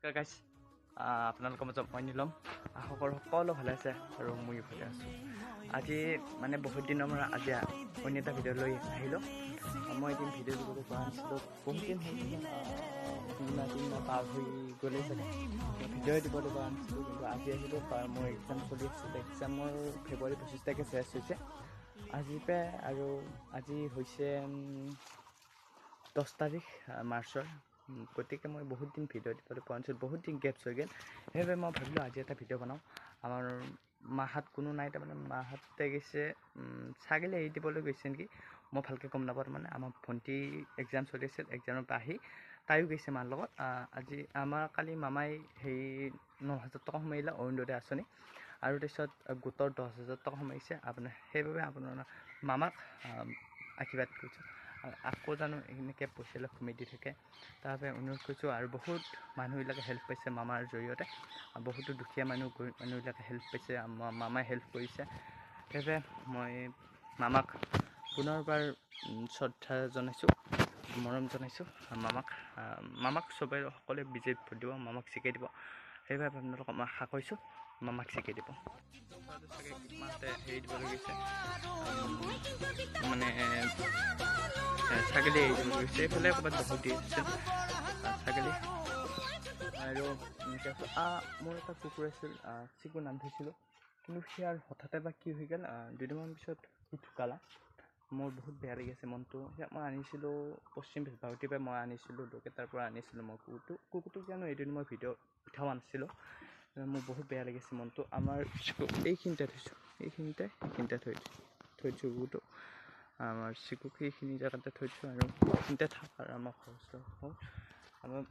নমস্কাৰ গাইজ, আপোনালোকৰ মাজত মই নিলম। আশা কৰোঁ সকলো ভালে আছে আৰু ময়ো ভালে আছোঁ। আজি মানে বহুত দিনৰ পৰা আজি অন্য এটা ভিডিঅ' লৈ আহিলোঁ। মই এদিন ভিডিঅ' দিবলৈ পৰা নাছিলোঁ, বহুত দিন হ'ল, তিনিমাহ পাৰ হৈ গ'লেই চাগে ভিডিঅ' দিবলৈ পৰা নাছিলোঁ। কিন্তু আজি আহিলোঁ, মোৰ এক্সাম চলি আছিলে। এক্সামৰ ফেব্ৰুৱাৰী 25 তাৰিখে চেছ হৈছে আজিৰ পৰা, আৰু আজি হৈছে 10 তাৰিখ মাৰ্চৰ। গতিকে মই বহুত দিন ভিডিঅ' দিবলৈ পোৱা নাছিলোঁ, বহুত দিন গেপছ হৈ গ'ল। সেইবাবে মই ভাবিলোঁ আজি এটা ভিডিঅ' বনাওঁ। আমাৰ মাহঁত কোনো নাই, তাৰমানে মাহঁতে গৈছে ছাগলী এৰি দিবলৈ গৈছে নেকি, মই ভালকৈ গম নাপাওঁ। তাৰমানে আমাৰ ভণ্টি এক্সাম চলি আছিল, এক্সামৰ পৰা আহি তাইও গৈছে মাৰ লগত। আজি আমাৰ কালি মামাই 9,000 টকা সোমাইলে অৰুণোদয় আঁচনি, আৰু তাৰপিছত গোটৰ 10,000 টকা সোমাইছে আপোনাৰ। সেইবাবে আপোনাৰ মামাক আশীৰ্বাদ কৰিছোঁ। আকৌ জানো এনেকৈ পইচাবিলাক কমি দি থাকে, তাৰ বাবে অনুৰোধ কৰিছোঁ। আৰু বহুত মানুহবিলাকে হেল্প পাইছে মামাৰ জৰিয়তে, বহুতো দুখীয়া মানুহবিলাকে হেল্প পাইছে, মামাই হেল্প কৰিছে। সেইবাবে মই মামাক পুনৰবাৰ শ্ৰদ্ধা জনাইছোঁ, মৰম জনাইছোঁ। মামাক চবেই সকলোৱে বিজেপিত ভোট দিব, মামাক শিকাই দিব। সেইবাবে আপোনালোকক মই আশা কৰিছোঁ মামাক শিকাই দিব। মাহঁতে হেৰি দিবলৈ গৈছে, মানে ছাগলী এৰি দিবলৈ গৈছে। এইফালে ক'ৰবাত বহুত দি আছে ছাগলী। আৰু মোৰ এটা কুকুৰ আছিল, চিকু নাম থৈছিলোঁ, কিন্তু সেয়াৰ হঠাতে বা কি হৈ গ'ল, দুদিনমান পিছত সি ঢুকালা। মোৰ বহুত বেয়া লাগি আছে মনটো। সেয়াক মই আনিছিলোঁ পশ্চিম বেলবাউটিৰ পৰা, মই আনিছিলোঁ লোকেটাৰ পৰা আনিছিলোঁ মই কুকুৰটো কিয়নো এদিন মই ভিডিঅ' উঠাও নাছিলোঁ। মোৰ বহুত বেয়া লাগিছে মনটো। আমাৰ এইখিনিতে থৈছোঁ, এইখিনিতে থৈ দিছোঁ কুকুৰটো। আমাৰ চিকুক সেইখিনি জেগাতে থৈ দিছোঁ, আৰু এইখিনিতে থাক। আৰু আমাৰ ঘৰ আমাৰ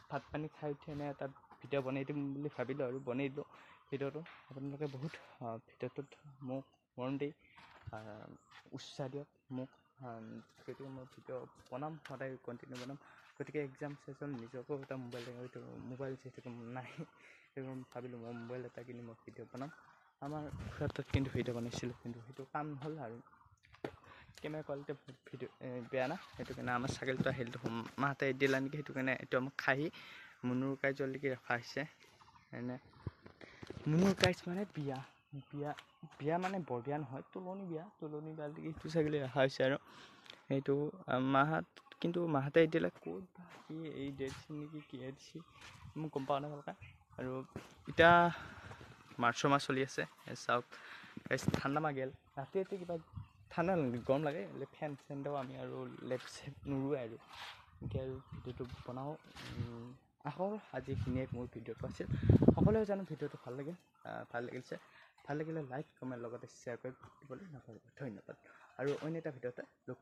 ভাত পানী খাই উঠি এনে এটা ভিডিঅ' বনাই দিম বুলি ভাবিলোঁ, আৰু বনাই দিলোঁ ভিডিঅ'টো। আপোনালোকে বহুত ভিডিঅ'টোত মোক মৰম দি উৎসাহ দিয়ক মোক, গতিকে মই ভিডিঅ' বনাম, সদায় কণ্টিনিউ বনাম। গতিকে এক্সাম ছেছন নিজকো এটা মোবাইল যিহেতু নাই, সেইবাবে ভাবিলোঁ মই মোবাইল এটা কিনি মই ভিডিঅ' বনাম। আমাৰ ঘৰত কিন্তু ভিডিঅ' বনাইছিলোঁ, কিন্তু সেইটো কাম নহ'ল, আৰু কেমেৰা কোৱালিটি ভিডিঅ' বেয়া না, সেইটো কাৰণে আমাৰ ছাগলীটো আহিল মাহঁতে এৰি দিলা নেকি, সেইটো কাৰণে এইটো আমাক খাহি মুনুৰ কাৰ্যলৈকে ৰখা হৈছে। এনে মুনুৰ কাৰ্য মানে বিয়া মানে বৰ বিয়া নহয়, তোলনি বিয়া সেইটো ছাগলী ৰখা হৈছে। আৰু সেইটো মাহঁতে এৰি দিলে, ক'ত বা কি এৰি দিছিল নেকি, কি এৰি দিছিল মোক গম পোৱা নাই ভালকৈ। আৰু এতিয়া মাৰ্চৰ মাহ চলি আছে, চাওক ঠাণ্ডা মাহ গ'ল। ৰাতি কিবা ঠাণ্ডা গৰম লাগে, ফেন দিওঁ আমি, আৰু লেপ চেপ নোৰোৱে, আৰু এনেকৈ আৰু ভিডিঅ'টো বনাওঁ। আশা কৰোঁ আজি এইখিনিয়ে মোৰ ভিডিঅ'টো আছিল। সকলোৱে জানো ভিডিঅ'টো ভাল লাগিলে লাইক কমেণ্ট লগতে শ্বেয়াৰ কৰি দিবলৈ নাপাহৰিব। ধন্যবাদ, আৰু অন্য এটা ভিডিঅ'তে লগ